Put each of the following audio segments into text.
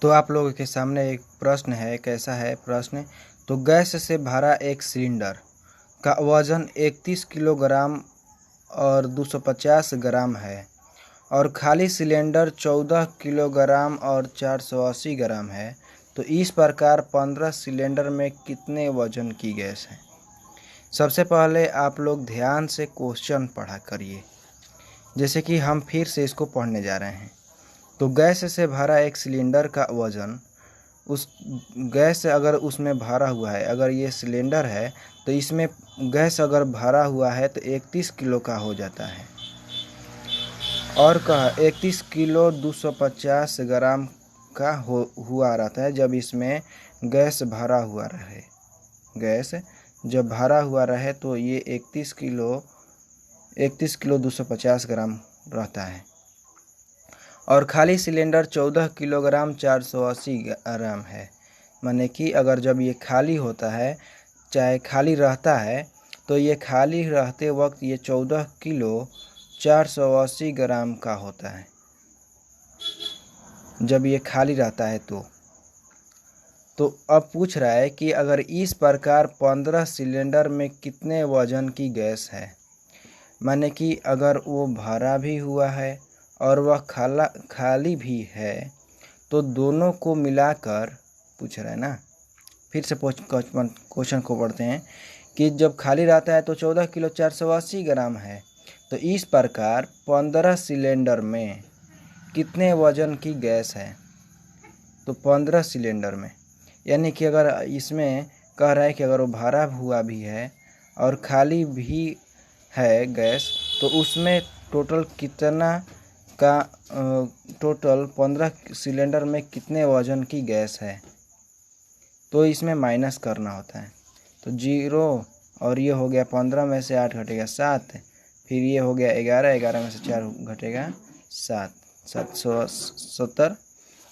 तो आप लोगों के सामने एक प्रश्न है। कैसा है प्रश्न? तो गैस से भरा एक सिलेंडर का वजन 31 किलोग्राम और 250 ग्राम है और खाली सिलेंडर 14 किलोग्राम और 480 ग्राम है। तो इस प्रकार 15 सिलेंडर में कितने वजन की गैस है? सबसे पहले आप लोग ध्यान से क्वेश्चन पढ़ा करिए, जैसे कि हम फिर से इसको पढ़ने जा रहे हैं। तो गैस से भरा एक सिलेंडर का वजन, उस गैस अगर उसमें भरा हुआ है, अगर ये सिलेंडर है तो इसमें गैस अगर भरा हुआ है तो 31 किलो का हो जाता है। और कहा 31 किलो 250 ग्राम का हुआ रहता है जब इसमें गैस भरा हुआ रहे। गैस जब भरा हुआ रहे तो ये 31 किलो 250 ग्राम रहता है। और खाली सिलेंडर 14 किलोग्राम 480 ग्राम है। माने कि अगर जब ये खाली होता है, चाहे खाली रहता है, तो ये खाली रहते वक्त ये 14 किलो 480 ग्राम का होता है जब ये खाली रहता है। तो अब पूछ रहा है कि अगर इस प्रकार 15 सिलेंडर में कितने वजन की गैस है। माने कि अगर वो भरा भी हुआ है और वह खाली भी है, तो दोनों को मिलाकर पूछ रहा है ना। फिर से क्वेश्चन को पढ़ते हैं कि जब खाली रहता है तो 14 किलो 480 ग्राम है। तो इस प्रकार 15 सिलेंडर में कितने वजन की गैस है? तो 15 सिलेंडर में, यानी कि अगर इसमें कह रहा है कि अगर वो भरा हुआ भी है और खाली भी है गैस, तो उसमें टोटल कितना का टोटल 15 सिलेंडर में कितने वजन की गैस है, तो इसमें माइनस करना होता है। तो 0 और ये हो गया 15 में से 8 घटेगा 7, फिर ये हो गया 11, 11 में से 4 घटेगा 7, 770,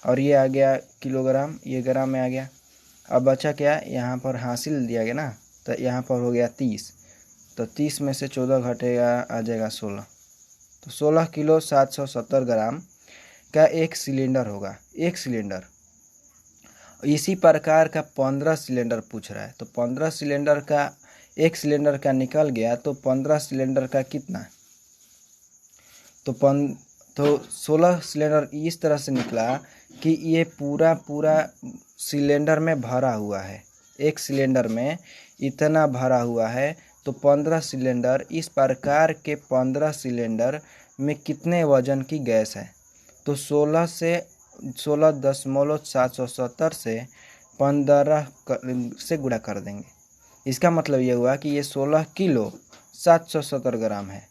और ये आ गया किलोग्राम, ये ग्राम में आ गया। अब बचा क्या, यहाँ पर हासिल दिया गया ना, तो यहाँ पर हो गया 30, तो 30 में से 14 घटेगा, आ जाएगा 16। तो 16 किलो 770 ग्राम का एक सिलेंडर होगा, एक सिलेंडर। इसी प्रकार का 15 सिलेंडर पूछ रहा है। तो 15 सिलेंडर का, एक सिलेंडर का निकल गया तो 15 सिलेंडर का कितना? तो 16 सिलेंडर इस तरह से निकला कि ये पूरा सिलेंडर में भरा हुआ है। एक सिलेंडर में इतना भरा हुआ है, तो 15 सिलेंडर, इस प्रकार के 15 सिलेंडर में कितने वजन की गैस है? तो 16.770 से 15 से गुणा कर देंगे। इसका मतलब ये हुआ कि ये 16 किलो 770 ग्राम है।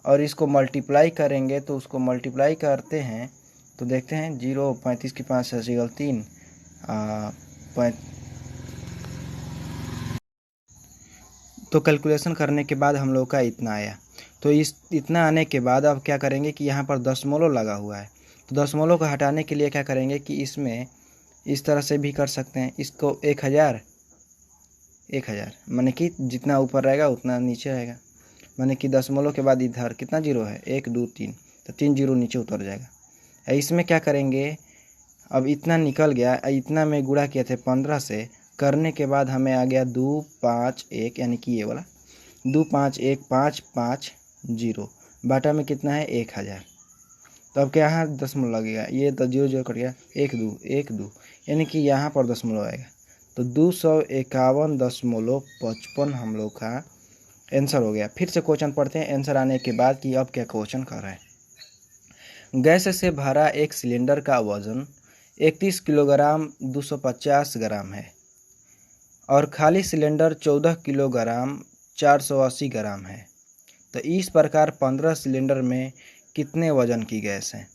और इसको मल्टीप्लाई करेंगे, तो उसको मल्टीप्लाई करते हैं तो देखते हैं 0, 35 की 5 से 3, तो कैलकुलेशन करने के बाद हम लोग का इतना आया। तो इस इतना आने के बाद अब क्या करेंगे कि यहाँ पर दशमलव लगा हुआ है, तो दशमलव को हटाने के लिए क्या करेंगे कि इसमें इस तरह से भी कर सकते हैं। इसको 1000 माने कि जितना ऊपर रहेगा उतना नीचे रहेगा। माने कि दशमलव के बाद इधर कितना जीरो है, 1 2 3, तो 3 जीरो नीचे उतर जाएगा। इसमें क्या करेंगे, अब इतना निकल गया, इतना में गुणा किए थे 15 से, करने के बाद हमें आ गया 2 5 1, यानी कि ये वाला 2 5 1 5 5 0, बाटा में कितना है 1000। तो अब क्या यहाँ दशमलव लगेगा, ये तो 0 0 कट गया, 1 2 1 2, यानी कि यहाँ पर दशमलव आएगा। तो 251.55 हम लोग का आंसर हो गया। फिर से क्वेश्चन पढ़ते हैं आंसर आने के बाद कि अब क्या क्वेश्चन कर रहा है। गैस से भरा एक सिलेंडर का वजन 31 किलोग्राम 250 ग्राम है और खाली सिलेंडर 14 किलोग्राम 480 ग्राम है। तो इस प्रकार 15 सिलेंडर में कितने वजन की गैस है?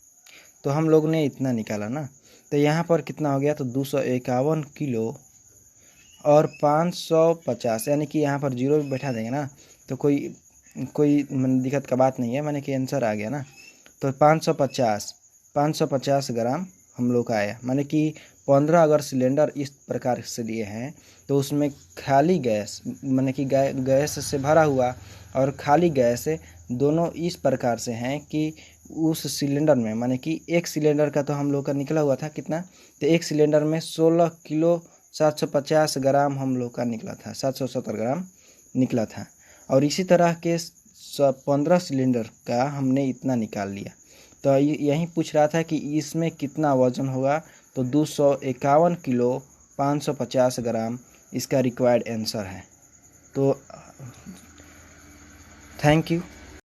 तो हम लोग ने इतना निकाला ना, तो यहाँ पर कितना हो गया, तो 251 किलो और 550, यानी कि यहाँ पर 0 भी बैठा देंगे ना, तो कोई दिक्कत का बात नहीं है, माने कि आंसर आ गया ना। तो 550 ग्राम हम लोग का आया, माने कि 15 अगर सिलेंडर इस प्रकार से लिए हैं तो उसमें खाली गैस माने कि गैस से भरा हुआ और खाली गैस दोनों इस प्रकार से हैं कि उस सिलेंडर में माने कि एक सिलेंडर का तो हम लोग का निकला हुआ था कितना, तो एक सिलेंडर में 16 किलो 750 ग्राम हम लोग का निकला था, 770 ग्राम निकला था। और इसी तरह के 15 सिलेंडर का हमने इतना निकाल लिया। तो यही पूछ रहा था कि इसमें कितना वज़न होगा, तो 251 किलो 550 ग्राम इसका रिक्वायर्ड आंसर है। तो थैंक यू।